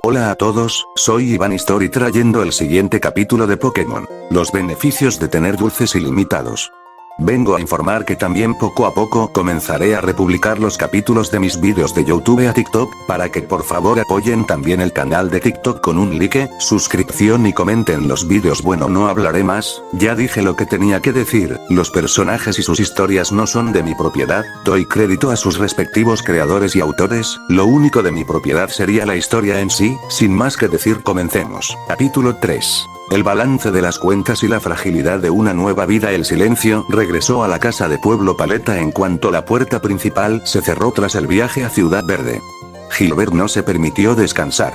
Hola a todos, soy Iván History trayendo el siguiente capítulo de Pokémon. Los beneficios de tener dulces ilimitados. Vengo a informar que también poco a poco comenzaré a republicar los capítulos de mis vídeos de YouTube a TikTok, para que por favor apoyen también el canal de TikTok con un like, suscripción y comenten los vídeos. Bueno, no hablaré más, ya dije lo que tenía que decir, los personajes y sus historias no son de mi propiedad, doy crédito a sus respectivos creadores y autores, lo único de mi propiedad sería la historia en sí, sin más que decir comencemos. Capítulo 3. El balance de las cuentas y la fragilidad de una nueva vida. El silencio regresó a la casa de Pueblo Paleta en cuanto la puerta principal se cerró tras el viaje a Ciudad Verde. Gilbert no se permitió descansar.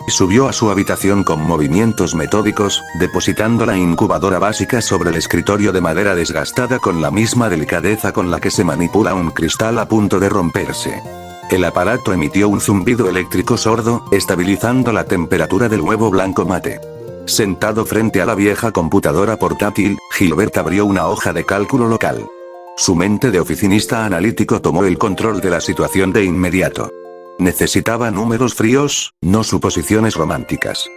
Subió a su habitación con movimientos metódicos, depositando la incubadora básica sobre el escritorio de madera desgastada con la misma delicadeza con la que se manipula un cristal a punto de romperse. El aparato emitió un zumbido eléctrico sordo, estabilizando la temperatura del huevo blanco mate. Sentado frente a la vieja computadora portátil, Gilbert abrió una hoja de cálculo local. Su mente de oficinista analítico tomó el control de la situación de inmediato. Necesitaba números fríos, no suposiciones románticas.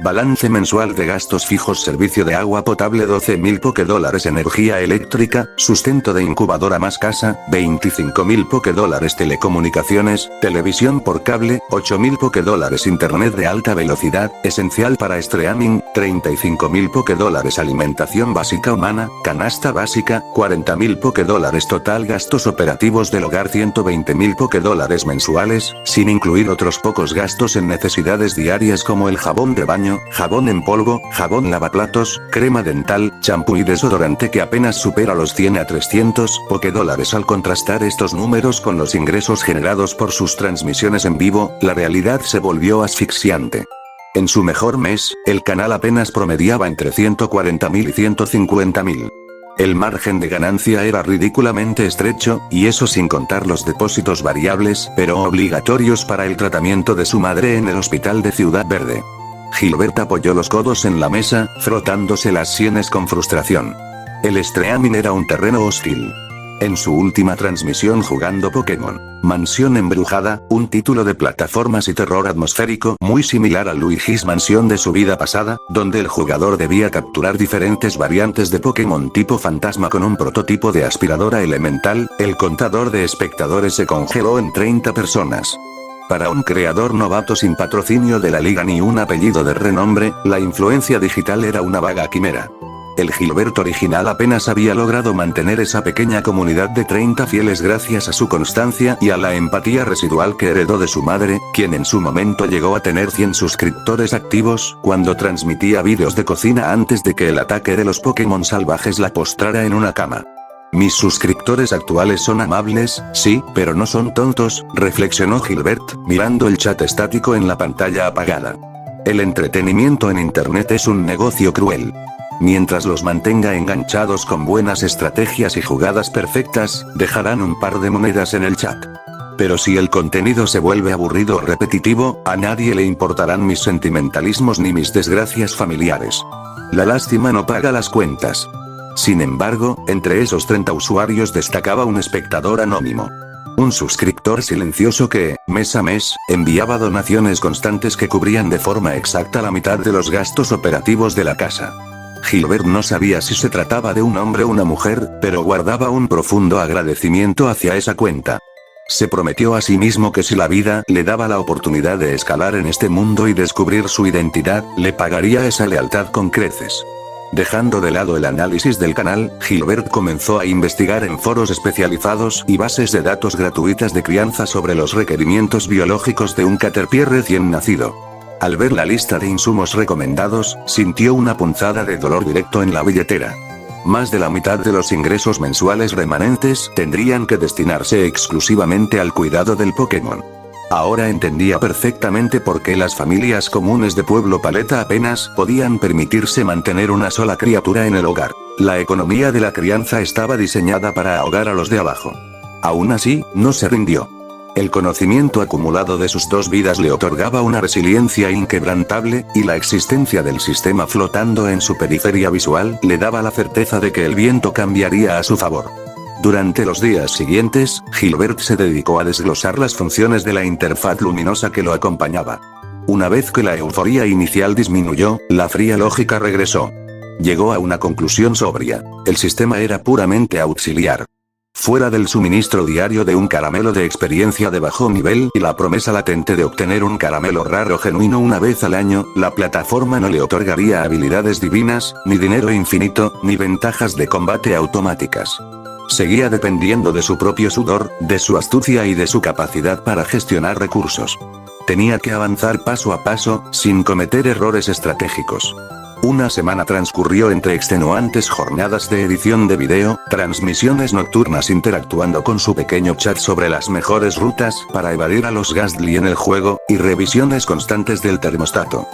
Balance mensual de gastos fijos: servicio de agua potable 12.000 $, energía eléctrica, sustento de incubadora más casa, 25.000 $, telecomunicaciones, televisión por cable, 8.000 $, internet de alta velocidad, esencial para streaming, 35.000 $, alimentación básica humana, canasta básica, 40.000 $, total gastos operativos del hogar 120.000 $, mensuales, sin incluir otros pocos gastos en necesidades diarias como el jabón de baño, jabón en polvo, jabón lavaplatos, crema dental, champú y desodorante, que apenas supera los 100 a 300 $. Al contrastar estos números con los ingresos generados por sus transmisiones en vivo, la realidad se volvió asfixiante. En su mejor mes, el canal apenas promediaba entre 140.000 y 150.000. El margen de ganancia era ridículamente estrecho, y eso sin contar los depósitos variables, pero obligatorios para el tratamiento de su madre en el hospital de Ciudad Verde. Gilbert apoyó los codos en la mesa, frotándose las sienes con frustración. El streaming era un terreno hostil. En su última transmisión jugando Pokémon Mansión Embrujada, un título de plataformas y terror atmosférico muy similar a Luigi's Mansión de su vida pasada, donde el jugador debía capturar diferentes variantes de Pokémon tipo fantasma con un prototipo de aspiradora elemental, el contador de espectadores se congeló en 30 personas. Para un creador novato sin patrocinio de la liga ni un apellido de renombre, la influencia digital era una vaga quimera. El Gilbert original apenas había logrado mantener esa pequeña comunidad de 30 fieles gracias a su constancia y a la empatía residual que heredó de su madre, quien en su momento llegó a tener 100 suscriptores activos, cuando transmitía vídeos de cocina antes de que el ataque de los Pokémon salvajes la postrara en una cama. Mis suscriptores actuales son amables, sí, pero no son tontos, reflexionó Gilbert, mirando el chat estático en la pantalla apagada. El entretenimiento en internet es un negocio cruel. Mientras los mantenga enganchados con buenas estrategias y jugadas perfectas, dejarán un par de monedas en el chat. Pero si el contenido se vuelve aburrido o repetitivo, a nadie le importarán mis sentimentalismos ni mis desgracias familiares. La lástima no paga las cuentas. Sin embargo, entre esos 30 usuarios destacaba un espectador anónimo. Un suscriptor silencioso que, mes a mes, enviaba donaciones constantes que cubrían de forma exacta la mitad de los gastos operativos de la casa. Gilbert no sabía si se trataba de un hombre o una mujer, pero guardaba un profundo agradecimiento hacia esa cuenta. Se prometió a sí mismo que si la vida le daba la oportunidad de escalar en este mundo y descubrir su identidad, le pagaría esa lealtad con creces. Dejando de lado el análisis del canal, Gilbert comenzó a investigar en foros especializados y bases de datos gratuitas de crianza sobre los requerimientos biológicos de un Caterpie recién nacido. Al ver la lista de insumos recomendados, sintió una punzada de dolor directo en la billetera. Más de la mitad de los ingresos mensuales remanentes tendrían que destinarse exclusivamente al cuidado del Pokémon. Ahora entendía perfectamente por qué las familias comunes de Pueblo Paleta apenas podían permitirse mantener una sola criatura en el hogar. La economía de la crianza estaba diseñada para ahogar a los de abajo. Aún así, no se rindió. El conocimiento acumulado de sus 2 vidas le otorgaba una resiliencia inquebrantable, y la existencia del sistema flotando en su periferia visual le daba la certeza de que el viento cambiaría a su favor. Durante los días siguientes, Gilbert se dedicó a desglosar las funciones de la interfaz luminosa que lo acompañaba. Una vez que la euforia inicial disminuyó, la fría lógica regresó. Llegó a una conclusión sobria. El sistema era puramente auxiliar. Fuera del suministro diario de un caramelo de experiencia de bajo nivel y la promesa latente de obtener un caramelo raro genuino una vez al año, la plataforma no le otorgaría habilidades divinas, ni dinero infinito, ni ventajas de combate automáticas. Seguía dependiendo de su propio sudor, de su astucia y de su capacidad para gestionar recursos. Tenía que avanzar paso a paso, sin cometer errores estratégicos. Una semana transcurrió entre extenuantes jornadas de edición de video, transmisiones nocturnas interactuando con su pequeño chat sobre las mejores rutas para evadir a los Ghastly en el juego, y revisiones constantes del termostato.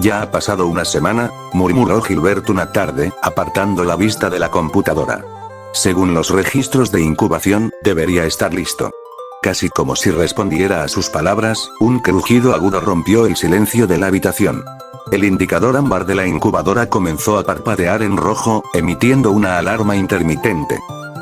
«Ya ha pasado una semana», murmuró Gilbert una tarde, apartando la vista de la computadora. Según los registros de incubación, debería estar listo. Casi como si respondiera a sus palabras, un crujido agudo rompió el silencio de la habitación. El indicador ámbar de la incubadora comenzó a parpadear en rojo, emitiendo una alarma intermitente.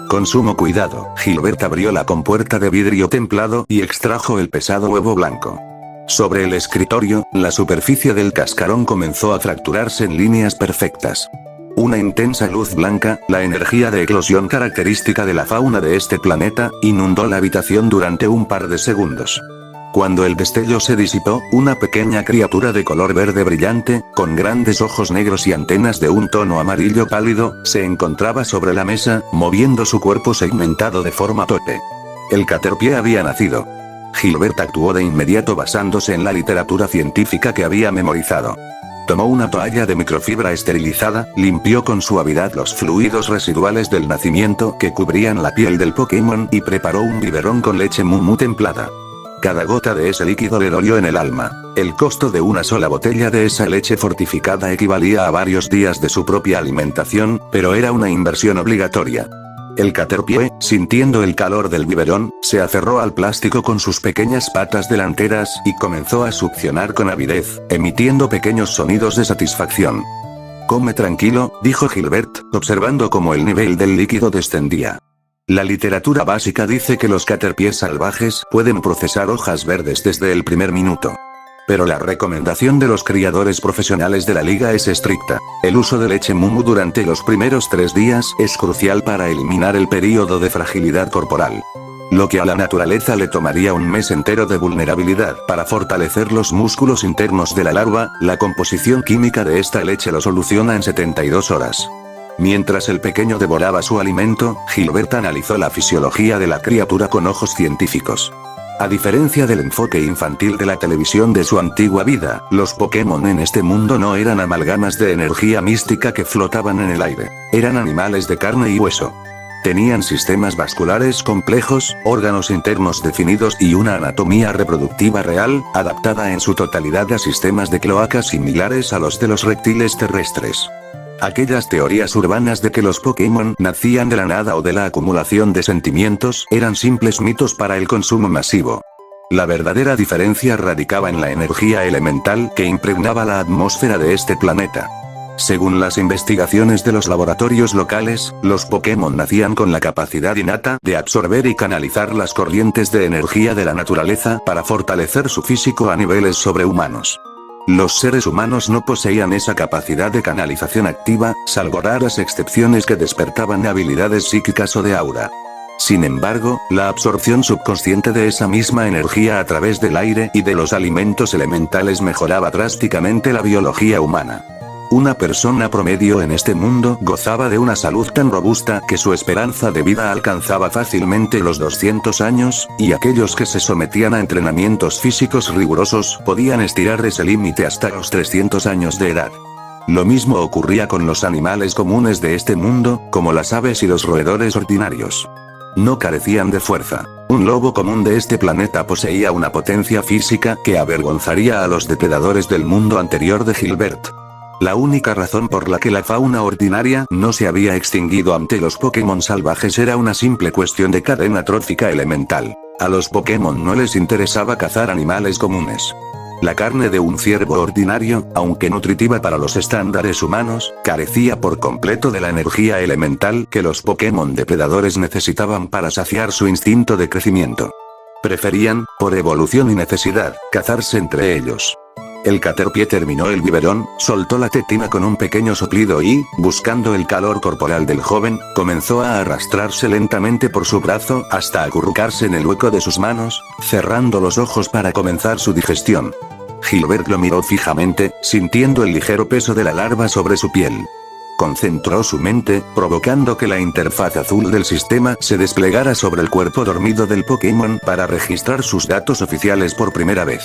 Con sumo cuidado, Gilbert abrió la compuerta de vidrio templado y extrajo el pesado huevo blanco. Sobre el escritorio, la superficie del cascarón comenzó a fracturarse en líneas perfectas. Una intensa luz blanca, la energía de eclosión característica de la fauna de este planeta, inundó la habitación durante un par de segundos. Cuando el destello se disipó, una pequeña criatura de color verde brillante, con grandes ojos negros y antenas de un tono amarillo pálido, se encontraba sobre la mesa, moviendo su cuerpo segmentado de forma torpe. El caterpie había nacido. Gilbert actuó de inmediato basándose en la literatura científica que había memorizado. Tomó una toalla de microfibra esterilizada, limpió con suavidad los fluidos residuales del nacimiento que cubrían la piel del Pokémon y preparó un biberón con leche Mumu templada. Cada gota de ese líquido le dolió en el alma. El costo de una sola botella de esa leche fortificada equivalía a varios días de su propia alimentación, pero era una inversión obligatoria. El caterpie, sintiendo el calor del biberón, se aferró al plástico con sus pequeñas patas delanteras y comenzó a succionar con avidez, emitiendo pequeños sonidos de satisfacción. «Come tranquilo», dijo Gilbert, observando cómo el nivel del líquido descendía. La literatura básica dice que los caterpies salvajes pueden procesar hojas verdes desde el primer minuto. Pero la recomendación de los criadores profesionales de la liga es estricta. El uso de leche Mumu durante los primeros 3 días es crucial para eliminar el período de fragilidad corporal. Lo que a la naturaleza le tomaría un mes entero de vulnerabilidad para fortalecer los músculos internos de la larva, la composición química de esta leche lo soluciona en 72 horas. Mientras el pequeño devoraba su alimento, Gilbert analizó la fisiología de la criatura con ojos científicos. A diferencia del enfoque infantil de la televisión de su antigua vida, los Pokémon en este mundo no eran amalgamas de energía mística que flotaban en el aire. Eran animales de carne y hueso. Tenían sistemas vasculares complejos, órganos internos definidos y una anatomía reproductiva real, adaptada en su totalidad a sistemas de cloacas similares a los de los reptiles terrestres. Aquellas teorías urbanas de que los Pokémon nacían de la nada o de la acumulación de sentimientos eran simples mitos para el consumo masivo. La verdadera diferencia radicaba en la energía elemental que impregnaba la atmósfera de este planeta. Según las investigaciones de los laboratorios locales, los Pokémon nacían con la capacidad innata de absorber y canalizar las corrientes de energía de la naturaleza para fortalecer su físico a niveles sobrehumanos. Los seres humanos no poseían esa capacidad de canalización activa, salvo raras excepciones que despertaban habilidades psíquicas o de aura. Sin embargo, la absorción subconsciente de esa misma energía a través del aire y de los alimentos elementales mejoraba drásticamente la biología humana. Una persona promedio en este mundo gozaba de una salud tan robusta que su esperanza de vida alcanzaba fácilmente los 200 años, y aquellos que se sometían a entrenamientos físicos rigurosos podían estirar ese límite hasta los 300 años de edad. Lo mismo ocurría con los animales comunes de este mundo, como las aves y los roedores ordinarios. No carecían de fuerza. Un lobo común de este planeta poseía una potencia física que avergonzaría a los depredadores del mundo anterior de Gilbert. La única razón por la que la fauna ordinaria no se había extinguido ante los Pokémon salvajes era una simple cuestión de cadena trófica elemental. A los Pokémon no les interesaba cazar animales comunes. La carne de un ciervo ordinario, aunque nutritiva para los estándares humanos, carecía por completo de la energía elemental que los Pokémon depredadores necesitaban para saciar su instinto de crecimiento. Preferían, por evolución y necesidad, cazarse entre ellos. El Caterpie terminó el biberón, soltó la tetina con un pequeño soplido y, buscando el calor corporal del joven, comenzó a arrastrarse lentamente por su brazo hasta acurrucarse en el hueco de sus manos, cerrando los ojos para comenzar su digestión. Gilbert lo miró fijamente, sintiendo el ligero peso de la larva sobre su piel. Concentró su mente, provocando que la interfaz azul del sistema se desplegara sobre el cuerpo dormido del Pokémon para registrar sus datos oficiales por primera vez.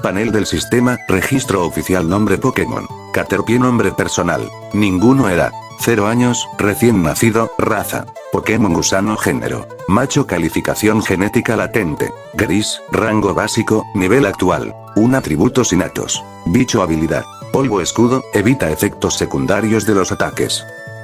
Panel del sistema, registro oficial, nombre Pokémon. Caterpie, nombre personal. Ninguno, edad. 0 años, recién nacido, raza. Pokémon gusano, género. Macho, calificación genética latente. Gris, rango básico, nivel actual. Un atributos innatos. Bicho, habilidad. Polvo escudo, evita efectos secundarios de los ataques.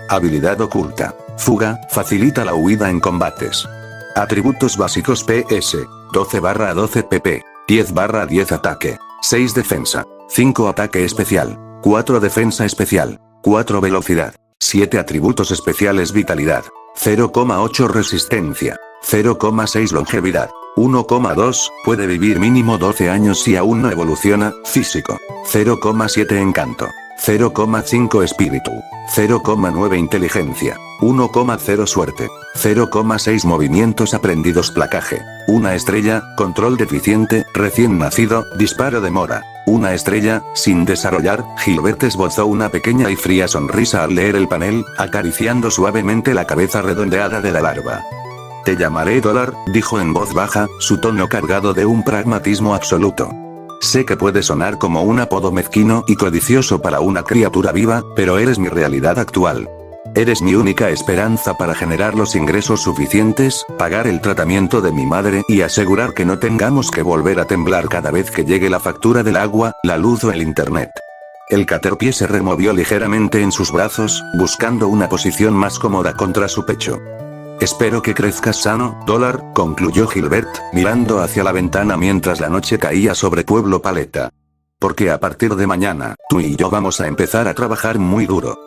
Habilidad oculta. Fuga, facilita la huida en combates. Atributos básicos PS. 12/12 pp. 10/10 ataque. 6 defensa. 5 ataque especial. 4 defensa especial. 4 velocidad. 7 atributos especiales vitalidad. 0,8 resistencia. 0,6 longevidad. 1,2, puede vivir mínimo 12 años si aún no evoluciona, físico. 0,7 encanto. 0,5 espíritu. 0,9 inteligencia. 1,0 suerte. 0,6 movimientos aprendidos placaje. 1 estrella, control deficiente, recién nacido, disparo demora. 1 estrella, sin desarrollar. Gilbert esbozó una pequeña y fría sonrisa al leer el panel, acariciando suavemente la cabeza redondeada de la larva. Te llamaré Dólar, dijo en voz baja, su tono cargado de un pragmatismo absoluto. Sé que puede sonar como un apodo mezquino y codicioso para una criatura viva, pero eres mi realidad actual. Eres mi única esperanza para generar los ingresos suficientes, pagar el tratamiento de mi madre y asegurar que no tengamos que volver a temblar cada vez que llegue la factura del agua, la luz o el internet. El Caterpie se removió ligeramente en sus brazos, buscando una posición más cómoda contra su pecho. Espero que crezcas sano, Dólar, concluyó Gilbert, mirando hacia la ventana mientras la noche caía sobre Pueblo Paleta. Porque a partir de mañana, tú y yo vamos a empezar a trabajar muy duro.